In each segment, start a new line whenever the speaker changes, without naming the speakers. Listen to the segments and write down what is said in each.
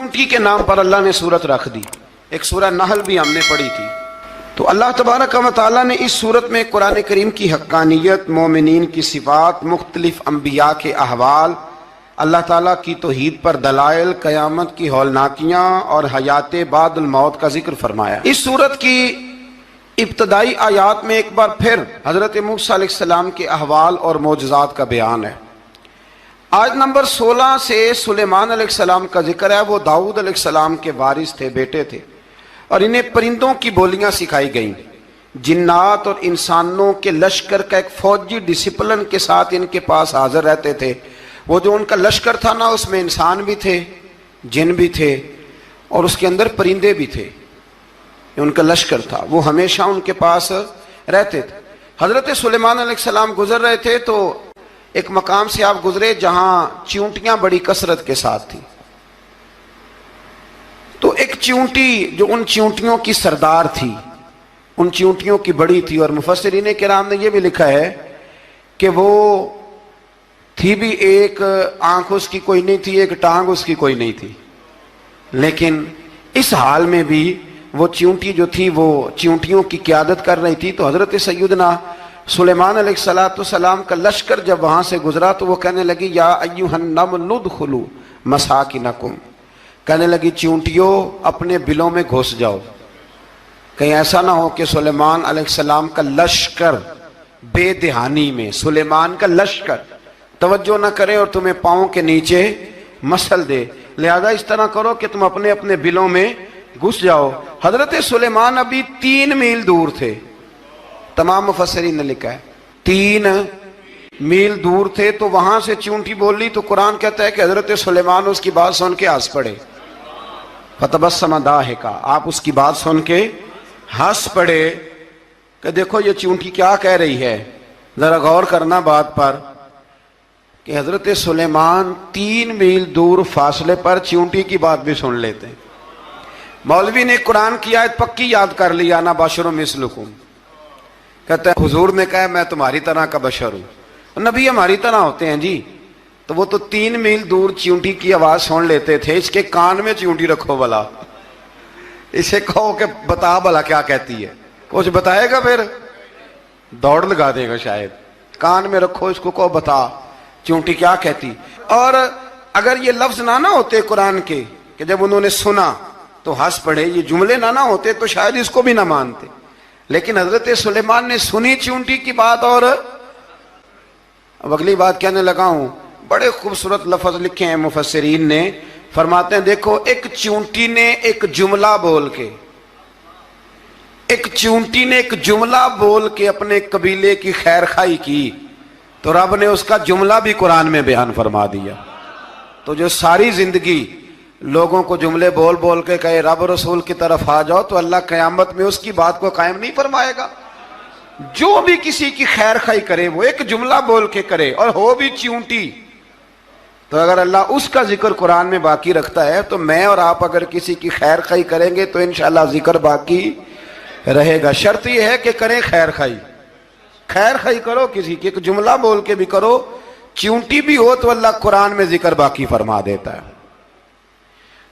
چونٹی کے نام پر اللہ نے سورت رکھ دی. ایک سورہ نحل بھی ہم نے پڑھی تھی. تو اللہ تبارک و تعالیٰ نے اس سورت میں قرآن کریم کی حقانیت، مومنین کی صفات، مختلف انبیاء کے احوال، اللہ تعالیٰ کی توحید پر دلائل، قیامت کی ہولناکیاں اور حیات بعد الموت کا ذکر فرمایا. اس سورت کی ابتدائی آیات میں ایک بار پھر حضرت موسیٰ علیہ السلام کے احوال اور معجزات کا بیان ہے. آیت نمبر 16 سے سلیمان علیہ السلام کا ذکر ہے. وہ داؤد علیہ السلام کے وارث تھے، بیٹے تھے، اور انہیں پرندوں کی بولیاں سکھائی گئیں. جنات اور انسانوں کے لشکر کا ایک فوجی ڈسپلن کے ساتھ ان کے پاس حاضر رہتے تھے. وہ جو ان کا لشکر تھا نا، اس میں انسان بھی تھے، جن بھی تھے، اور اس کے اندر پرندے بھی تھے. ان کا لشکر تھا، وہ ہمیشہ ان کے پاس رہتے تھے. حضرت سلیمان علیہ السلام گزر رہے تھے تو ایک مقام سے آپ گزرے جہاں چیونٹیاں بڑی کثرت کے ساتھ تھیں. تو ایک چیونٹی جو ان چیونٹیوں کی سردار تھی، ان چیونٹیوں کی بڑی تھی، اور مفسرین کرام نے یہ بھی لکھا ہے کہ وہ تھی بھی ایک آنکھ اس کی کوئی نہیں تھی، ایک ٹانگ اس کی کوئی نہیں تھی، لیکن اس حال میں بھی وہ چیونٹی جو تھی وہ چیونٹیوں کی قیادت کر رہی تھی. تو حضرت سیدنا سلیمان علیہ السلام کا لشکر جب وہاں سے گزرا تو وہ کہنے لگی یا ایھا النمل ادخلوا مساکنکم، کہنے لگی چیونٹیوں اپنے بلوں میں گھس جاؤ، کہیں ایسا نہ ہو کہ سلیمان علیہ السلام کا لشکر بے دہانی میں، سلیمان کا لشکر توجہ نہ کرے اور تمہیں پاؤں کے نیچے مسل دے. لہذا اس طرح کرو کہ تم اپنے اپنے بلوں میں گھس جاؤ. حضرت سلیمان ابھی 3 میل دور تھے. تمام مفسرین نے لکھا ہے 3 میل دور تھے. تو وہاں سے چونٹی بول لی تو قرآن کہتا ہے کہ حضرت سلیمان اس کی بات سن کے ہنس پڑے. فتبسم ضاحکا، آپ اس کی بات سن کے ہنس پڑے کہ دیکھو یہ چونٹی کیا کہہ رہی ہے. ذرا غور کرنا بات پر کہ حضرت سلیمان 3 میل دور فاصلے پر چونٹی کی بات بھی سن لیتے. مولوی نے قرآن کی آیت پکی یاد کر لی، انا بشر مثلکم، کہتا ہے حضور نے کہا میں تمہاری طرح کا بشر ہوں. نبی ہماری طرح ہوتے ہیں جی. تو وہ تو 3 میل دور چیونٹی کی آواز سن لیتے تھے. اس کے کان میں چیونٹی رکھو بلا، اسے کہو کہ بتا بلا کیا کہتی ہے. کچھ بتائے گا پھر دوڑ لگا دے گا شاید. کان میں رکھو اس کو، کہو بتا چیونٹی کیا کہتی. اور اگر یہ لفظ نہ ہوتے قرآن کے کہ جب انہوں نے سنا تو ہنس پڑے، یہ جملے نہ ہوتے تو شاید اس کو بھی نہ مانتے. لیکن حضرت سلیمان نے سنی چیونٹی کی بات. اور اب اگلی بات کہنے لگا ہوں، بڑے خوبصورت لفظ لکھے ہیں مفسرین نے. فرماتے ہیں دیکھو ایک چیونٹی نے ایک جملہ بول کے، ایک چیونٹی نے ایک جملہ بول کے اپنے قبیلے کی خیر خواہی کی تو رب نے اس کا جملہ بھی قرآن میں بیان فرما دیا. تو جو ساری زندگی لوگوں کو جملے بول بول کے کہے رب رسول کی طرف آ جاؤ، تو اللہ قیامت میں اس کی بات کو قائم نہیں فرمائے گا. جو بھی کسی کی خیر خواہی کرے وہ ایک جملہ بول کے کرے، اور ہو بھی چیونٹی. تو اگر اللہ اس کا ذکر قرآن میں باقی رکھتا ہے تو میں اور آپ اگر کسی کی خیر خواہی کریں گے تو انشاءاللہ ذکر باقی رہے گا. شرط یہ ہے کہ کریں خیر خواہی. خیر خواہی کرو کسی کی، ایک جملہ بول کے بھی کرو، چیونٹی بھی ہو تو اللہ قرآن میں ذکر باقی فرما دیتا ہے.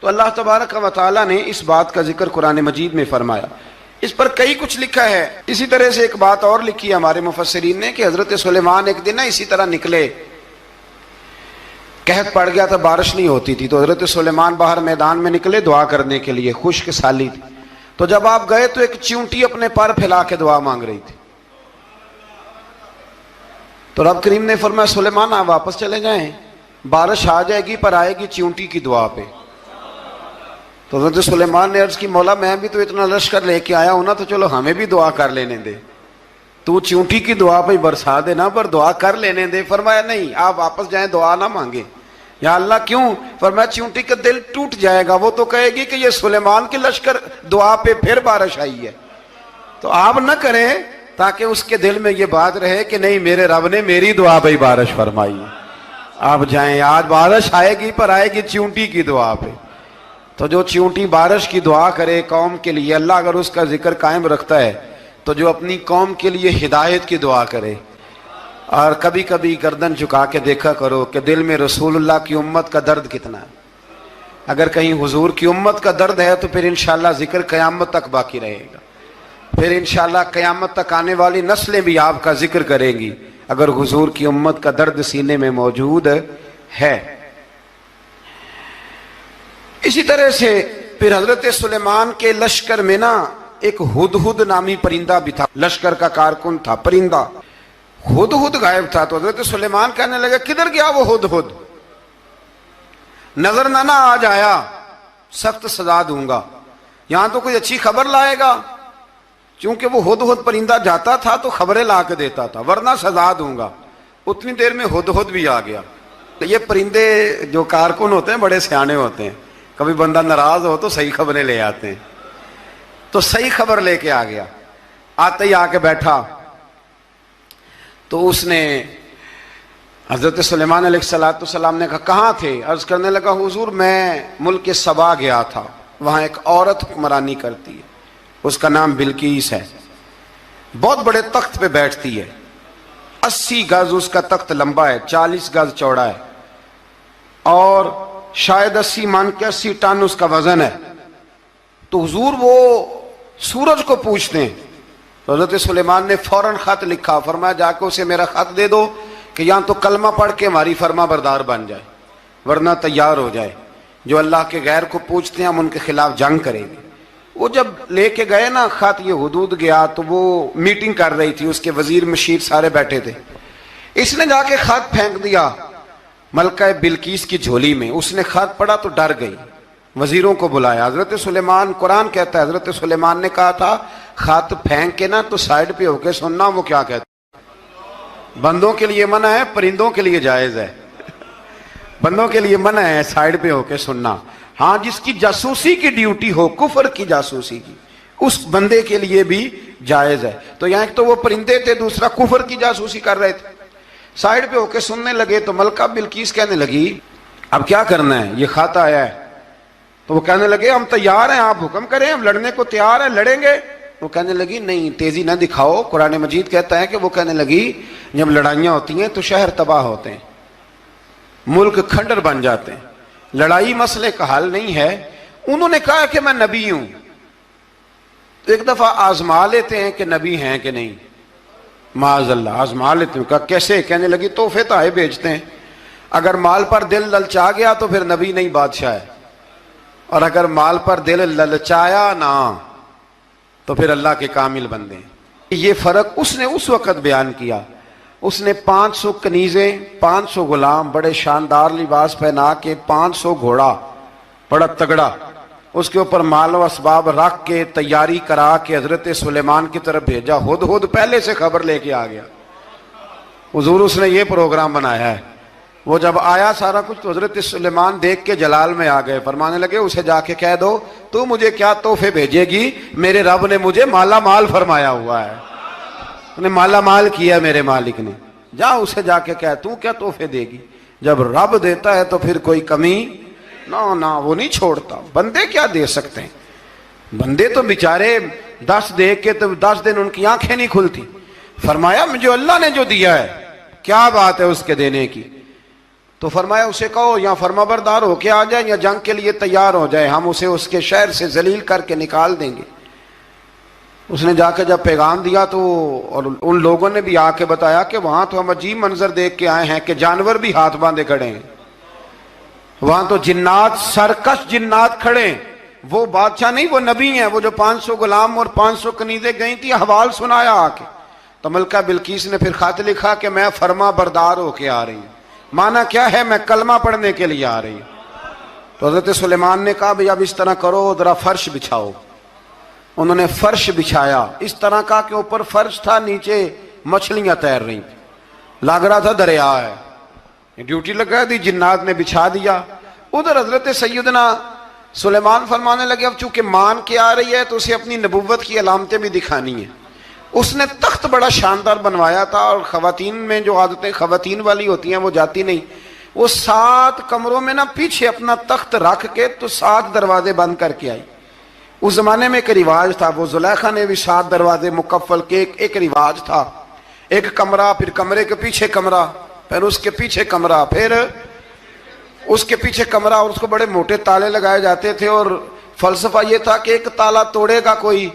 تو اللہ تبارک و تعالیٰ نے اس بات کا ذکر قرآن مجید میں فرمایا. اس پر کئی کچھ لکھا ہے. اسی طرح سے ایک بات اور لکھی ہے ہمارے مفسرین نے کہ حضرت سلیمان ایک دن اسی طرح نکلے، قحط پڑ گیا تھا، بارش نہیں ہوتی تھی. تو حضرت سلیمان باہر میدان میں نکلے دعا کرنے کے لیے، خشک سالی تھی. تو جب آپ گئے تو ایک چیونٹی اپنے پر پھیلا کے دعا مانگ رہی تھی. تو رب کریم نے فرمایا سلیمان آپ واپس چلے جائیں، بارش آ جائے گی پر آئے گی چیونٹی کی دعا پہ. تو حضرت سلیمان نے عرض کی مولا میں بھی تو اتنا لشکر لے کے آیا ہوں نا، تو چلو ہمیں بھی دعا کر لینے دے. تو چیونٹی کی دعا پہ برسا دینا پر دعا کر لینے دے. فرمایا نہیں آپ واپس جائیں، دعا نہ مانگے. یا اللہ کیوں؟ فرمایا چیونٹی کا دل ٹوٹ جائے گا، وہ تو کہے گی کہ یہ سلیمان کے لشکر دعا پہ پھر بارش آئی ہے. تو آپ نہ کریں تاکہ اس کے دل میں یہ بات رہے کہ نہیں میرے رب نے میری دعا پہ بارش فرمائی. آپ جائیں، آج بارش آئے گی پر آئے گی چیونٹی کی دعا پہ. تو جو چیونٹی بارش کی دعا کرے قوم کے لیے، اللہ اگر اس کا ذکر قائم رکھتا ہے تو جو اپنی قوم کے لیے ہدایت کی دعا کرے. اور کبھی کبھی گردن جھکا کے دیکھا کرو کہ دل میں رسول اللہ کی امت کا درد کتنا ہے. اگر کہیں حضور کی امت کا درد ہے تو پھر انشاءاللہ ذکر قیامت تک باقی رہے گا، پھر انشاءاللہ قیامت تک آنے والی نسلیں بھی آپ کا ذکر کریں گی اگر حضور کی امت کا درد سینے میں موجود ہے۔ اسی طرح سے پھر حضرت سلیمان کے لشکر میں نا ایک ہدہد نامی پرندہ بھی تھا، لشکر کا کارکن تھا پرندہ۔ ہدہد غائب تھا تو حضرت سلیمان کہنے لگا کدھر گیا وہ ہدہد؟ نظر نہ آ جایا سخت سزا دوں گا، یہاں تو کوئی اچھی خبر لائے گا، چونکہ وہ ہدہد پرندہ جاتا تھا تو خبریں لا کے دیتا تھا، ورنہ سزا دوں گا۔ اتنی دیر میں ہدہد بھی آ گیا۔ یہ پرندے جو کارکن ہوتے ہیں بڑے سیانے ہوتے ہیں، کبھی بندہ ناراض ہو تو صحیح خبریں لے آتے ہیں، تو صحیح خبر لے کے آ گیا۔ آتے ہی آ کے بیٹھا تو اس نے حضرت سلیمان علیہ السلام نے کہا کہاں تھے؟ عرض کرنے لگا حضور میں ملک سبا گیا تھا، وہاں ایک عورت حکمرانی کرتی ہے، اس کا نام بلقیس ہے، بہت بڑے تخت پہ بیٹھتی ہے، 80 گز اس کا تخت لمبا ہے، 40 گز چوڑا ہے، اور شاید 80 من کے 80 ٹن اس کا وزن ہے۔ تو حضور وہ سورج کو پوچھتے ہیں، تو حضرت سلیمان نے فوراً خط لکھا، فرمایا جا کے اسے میرا خط دے دو کہ یہاں تو کلمہ پڑھ کے ہماری فرما بردار بن جائے، ورنہ تیار ہو جائے، جو اللہ کے غیر کو پوچھتے ہیں ہم ان کے خلاف جنگ کریں گے۔ وہ جب لے کے گئے نا خط، یہ حدود گیا تو وہ میٹنگ کر رہی تھی، اس کے وزیر مشیر سارے بیٹھے تھے، اس نے جا کے خط پھینک دیا ملکہ بلقیس کی جھولی میں۔ اس نے خط پڑھا تو ڈر گئی، وزیروں کو بلایا۔ حضرت سلیمان، قرآن کہتا ہے حضرت سلیمان نے کہا تھا خط پھینک کے نا تو سائیڈ پہ ہو کے سننا وہ کیا کہتا ہے۔ بندوں کے لیے منع ہے، پرندوں کے لیے جائز ہے۔ بندوں کے لیے منع ہے سائیڈ پہ ہو کے سننا، ہاں جس کی جاسوسی کی ڈیوٹی ہو، کفر کی جاسوسی کی، اس بندے کے لیے بھی جائز ہے۔ تو یہاں ایک تو وہ پرندے تھے، دوسرا کفر کی جاسوسی کر رہے تھے، سائیڈ پہ ہو کے سننے لگے۔ تو ملکہ بلقیس کہنے لگی اب کیا کرنا ہے، یہ خط آیا ہے۔ تو وہ کہنے لگے ہم تیار ہیں، آپ حکم کریں، ہم لڑنے کو تیار ہیں، لڑیں گے۔ وہ کہنے لگی نہیں تیزی نہ دکھاؤ، قرآن مجید کہتا ہے کہ وہ کہنے لگی جب لڑائیاں ہوتی ہیں تو شہر تباہ ہوتے ہیں، ملک کھنڈر بن جاتے ہیں، لڑائی مسئلے کا حل نہیں ہے۔ انہوں نے کہا کہ میں نبی ہوں، تو ایک دفعہ آزما لیتے ہیں کہ نبی ہیں کہ نہیں، معاذ اللہ آزما لیتے ہیں۔ کہا کیسے؟ کہنے لگی تحفے تحائف بھیجتے ہیں، اگر مال پر دل للچا گیا تو پھر نبی نہیں بادشاہ ہے، اور اگر مال پر دل للچایا نہ تو پھر اللہ کے کامل بندے ہیں۔ یہ فرق اس نے اس وقت بیان کیا۔ اس نے 500 کنیزیں، 500 غلام، بڑے شاندار لباس پہنا کے، 500 گھوڑا بڑا تگڑا، اس کے اوپر مال و اسباب رکھ کے تیاری کرا کے حضرت سلیمان کی طرف بھیجا۔ ہدہد پہلے سے خبر لے کے آ گیا، حضور اس نے یہ پروگرام بنایا ہے۔ وہ جب آیا سارا کچھ تو حضرت سلیمان دیکھ کے جلال میں آ گئے، فرمانے لگے اسے جا کے کہہ دو تو مجھے کیا تحفے بھیجے گی، میرے رب نے مجھے مالا مال فرمایا ہوا ہے، انہیں مالا مال کیا میرے مالک نے، جا اسے جا کے کہہ تو کیا تحفے دے گی۔ جب رب دیتا ہے تو پھر کوئی کمی نہ وہ نہیں چھوڑتا۔ بندے کیا دے سکتے ہیں، بندے تو بیچارے 10 دے کے تو 10 دن ان کی آنکھیں نہیں کھلتی۔ فرمایا مجھے اللہ نے جو دیا ہے کیا بات ہے اس کے دینے کی، تو فرمایا اسے کہو یا فرما بردار ہو کے آ جائے یا جنگ کے لیے تیار ہو جائے، ہم اسے اس کے شہر سے ذلیل کر کے نکال دیں گے۔ اس نے جا کے جب پیغام دیا تو اور ان لوگوں نے بھی آ کے بتایا کہ وہاں تو ہم عجیب منظر دیکھ کے آئے ہیں کہ جانور بھی ہاتھ باندھے کھڑے ہیں، وہاں تو جنات، سرکش جنات کھڑے ہیں، وہ بادشاہ نہیں وہ نبی ہیں، وہ جو 500 غلام اور 500 کنیزیں گئی تھی، حوال سنایا آ کے۔ تو ملکہ بلقیس نے پھر خط لکھا کہ میں فرما بردار ہو کے آ رہی ہوں، معنی کیا ہے میں کلمہ پڑھنے کے لیے آ رہی ہوں۔ تو حضرت سلیمان نے کہا بھئی اب اس طرح کرو، ذرا فرش بچھاؤ۔ انہوں نے فرش بچھایا، اس طرح کا کہ اوپر فرش تھا، نیچے مچھلیاں تیر رہی تھیں، لگ رہا تھا دریا ہے، ڈیوٹی لگا دی، جنات نے بچھا دیا۔ ادھر حضرت سیدنا سلیمان فرمانے لگے اب چونکہ مان کے آ رہی ہے تو اسے اپنی نبوت کی علامتیں بھی دکھانی ہیں۔ اس نے تخت بڑا شاندار بنوایا تھا، اور خواتین میں جو عادتیں خواتین والی ہوتی ہیں وہ جاتی نہیں، وہ 7 کمروں میں نا پیچھے اپنا تخت رکھ کے تو 7 دروازے بند کر کے آئی۔ اس زمانے میں ایک رواج تھا، وہ زلیخا نے بھی 7 دروازے مکفل کے ایک رواج تھا، ایک کمرہ، پھر کمرے کے پیچھے کمرہ، پھر اس کے پیچھے کمرہ، پھر اس کے پیچھے کمرہ اور اس کو بڑے موٹے تالے لگائے جاتے تھے، اور فلسفہ یہ تھا کہ ایک تالا توڑے گا کوئی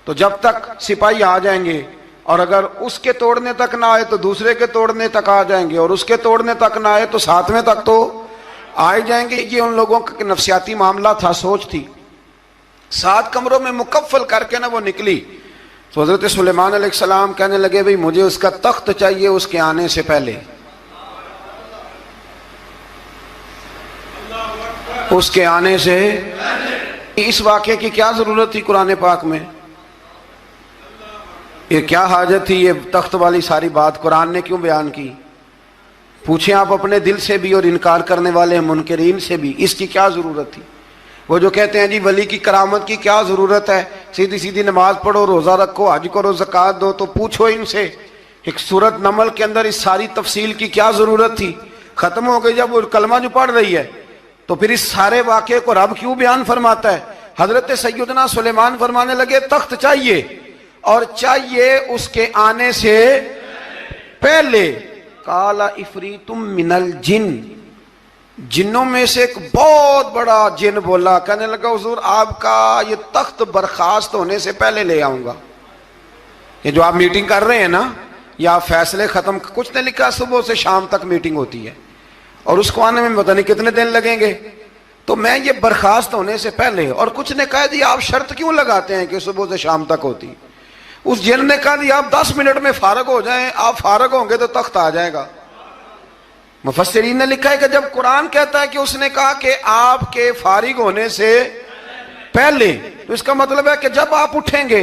تو جب تک سپاہی آ جائیں گے، اور اگر اس کے توڑنے تک نہ آئے تو دوسرے کے توڑنے تک آ جائیں گے، اور اس کے توڑنے تک نہ آئے تو ساتویں تک تو آئے جائیں گے۔ یہ ان لوگوں کا نفسیاتی معاملہ تھا، سوچ تھی۔ 7 کمروں میں مکفل کر کے وہ نکلی تو حضرت سلیمان علیہ السلام کہنے لگے بھئی مجھے اس کا تخت چاہیے اس کے آنے سے پہلے، اس کے آنے سے۔ اس واقعے کی کیا ضرورت تھی قرآن پاک میں؟ یہ کیا حاجت تھی یہ تخت والی ساری بات قرآن نے کیوں بیان کی؟ پوچھیں آپ اپنے دل سے بھی اور انکار کرنے والے منکرین سے بھی، اس کی کیا ضرورت تھی؟ وہ جو کہتے ہیں جی ولی کی کرامت کی کیا ضرورت ہے، سیدھی سیدھی نماز پڑھو، روزہ رکھو، حج کرو، زکوٰۃ دو، تو پوچھو ان سے ایک سورت نمل کے اندر اس ساری تفصیل کی کیا ضرورت تھی؟ ختم ہو گئی جب وہ کلمہ جو پڑھ رہی ہے، تو پھر اس سارے واقعے کو رب کیوں بیان فرماتا ہے؟ حضرت سیدنا سلیمان فرمانے لگے تخت چاہیے، اور چاہیے اس کے آنے سے پہلے۔ قال عفریت من الجن، جنوں میں سے ایک بہت بڑا جن بولا، کہنے لگا حضور آپ کا یہ تخت برخاست ہونے سے پہلے لے آؤں گا۔ یہ جو آپ میٹنگ کر رہے ہیں نا، یا آپ فیصلے ختم، کچھ نے لکھا صبح سے شام تک میٹنگ ہوتی ہے اور اس کو آنے میں پتہ نہیں کتنے دن لگیں گے، تو میں یہ برخاست ہونے سے پہلے، اور کچھ نے کہا جی آپ شرط کیوں لگاتے ہیں کہ صبح سے شام تک ہوتی؟ اس جن نے کہا جی آپ 10 منٹ میں فارغ ہو جائیں، آپ فارغ ہوں گے تو تخت آ جائے گا۔ مفسرین نے لکھا ہے کہ جب قرآن کہتا ہے کہ اس نے کہا کہ آپ کے فارغ ہونے سے پہلے، تو اس کا مطلب ہے کہ جب آپ اٹھیں گے،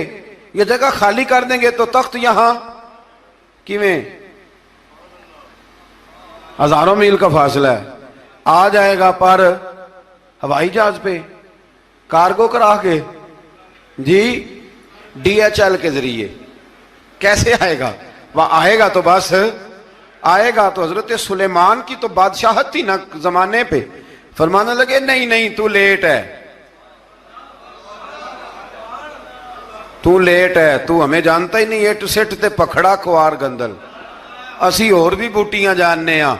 یہ جگہ خالی کر دیں گے تو تخت یہاں کیویں ہزاروں میل کا فاصلہ ہے آ جائے گا، پر ہوائی جہاز پہ کارگو کرا کے، جی DHL کے ذریعے کیسے آئے گا؟ وہ آئے گا تو بس آئے گا۔ تو حضرت سلیمان کی تو بادشاہت تھی نا زمانے پہ، فرمانے لگے نہیں نہیں تو لیٹ ہے، تو لیٹ ہے، تو ہمیں جانتا ہی نہیں، ایٹ سٹ تے پکھڑا کوار گندل، اسی اور بھی بوٹیاں جاننے ہاں،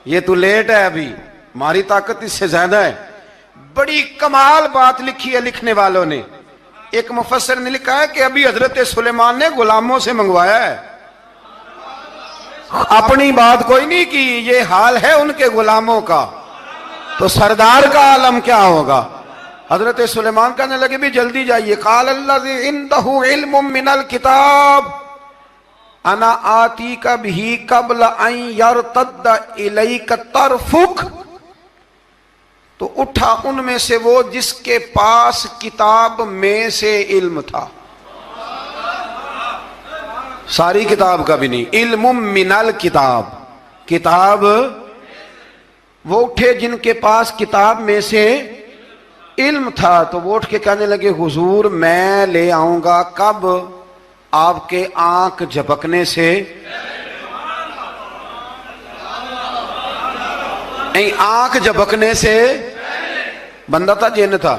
یہ تو لیٹ ہے، ابھی ہماری طاقت اس سے زیادہ ہے۔ بڑی کمال بات لکھی ہے لکھنے والوں نے۔ ایک مفسر نے لکھا ہے کہ ابھی حضرت سلیمان نے غلاموں سے منگوایا ہے، اپنی بات کوئی نہیں کی، یہ حال ہے ان کے غلاموں کا، تو سردار کا عالم کیا ہوگا؟ حضرت سلیمان کہنے لگے بھی جلدی جائیے۔ قال الذی عنده علم من الکتاب انا آتیک بہ قبل ان یرتد الیک طرفک، تو اٹھا ان میں سے وہ جس کے پاس کتاب میں سے علم تھا، ساری کتاب کا بھی نہیں، علم من الکتاب، کتاب، وہ اٹھے جن کے پاس کتاب میں سے علم تھا، تو وہ اٹھ کے کہنے لگے حضور میں لے آؤں گا، کب؟ آپ کے آنکھ جھپکنے سے، نہیں آنکھ جھپکنے سے، بندہ تھا جن تھا،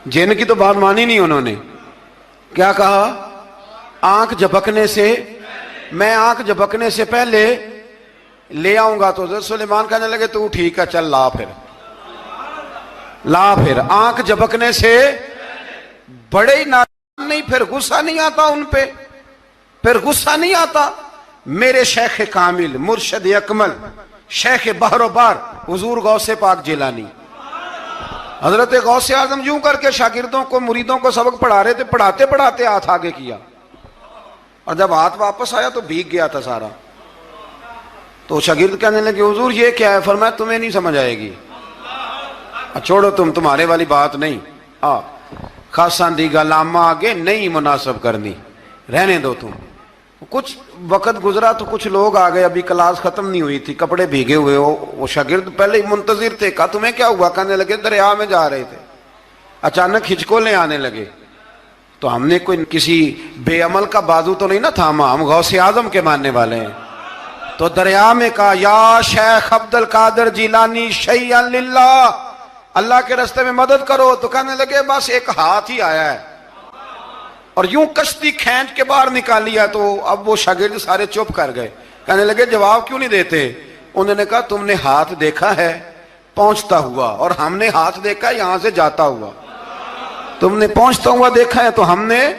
جن کی تو بات مانی نہیں انہوں نے، کیا کہا؟ آنکھ جھپکنے سے، میں آنکھ جھپکنے سے پہلے لے آؤں گا۔ تو حضرت سلیمان کہنے لگے تو ٹھیک ہے چل لا، پھر لا، پھر آنکھ جھپکنے سے بڑے ہی نادان، نہیں پھر غصہ نہیں آتا ان پہ، پھر غصہ نہیں آتا۔ میرے شیخ کامل، مرشد اکمل، شیخ بحر و بار، حضور غوث پاک جیلانی، حضرت غوث اعظم یوں کر کے شاگردوں کو، مریدوں کو سبق پڑھا رہے تھے، پڑھاتے پڑھاتے ہاتھ آگے کیا، اور جب ہاتھ واپس آیا تو بھیگ گیا تھا سارا۔ تو شاگرد کہنے لگے حضور یہ کیا ہے؟ فرمایا تمہیں نہیں سمجھ آئے گی، چھوڑو تمہارے والی بات نہیں، خاصاں دی گل آما آگے نہیں مناسب کرنی، رہنے دو تم۔ کچھ وقت گزرا تو کچھ لوگ آ گئے، ابھی کلاس ختم نہیں ہوئی تھی، کپڑے بھیگے ہوئے ہو، وہ شاگرد پہلے ہی منتظر تھے، کہا تمہیں کیا ہوا؟ کہنے لگے دریا میں جا رہے تھے، اچانک ہچکولیں آنے لگے، تو ہم نے کوئی کسی بے عمل کا بازو تو نہیں نہ تھاما، ہم غوث اعظم کے ماننے والے ہیں، تو دریا میں کہا یا شیخ عبد القادر جیلانی شیئا للہ، اللہ کے راستے میں مدد کرو۔ تو کہنے لگے بس ایک ہاتھ ہی آیا ہے، اور یوں کشتی کھینچ کے باہر نکالی ہے۔ تو اب وہ شاگرد سارے چپ کر گئے، کہنے لگے جواب کیوں نہیں دیتے؟ انہوں نے کہا تم نے ہاتھ دیکھا ہے پہنچتا ہوا اور ہم نے ہاتھ دیکھا یہاں سے جاتا ہوا. تم نے پہنچتا ہوا دیکھا ہے تو ہم نے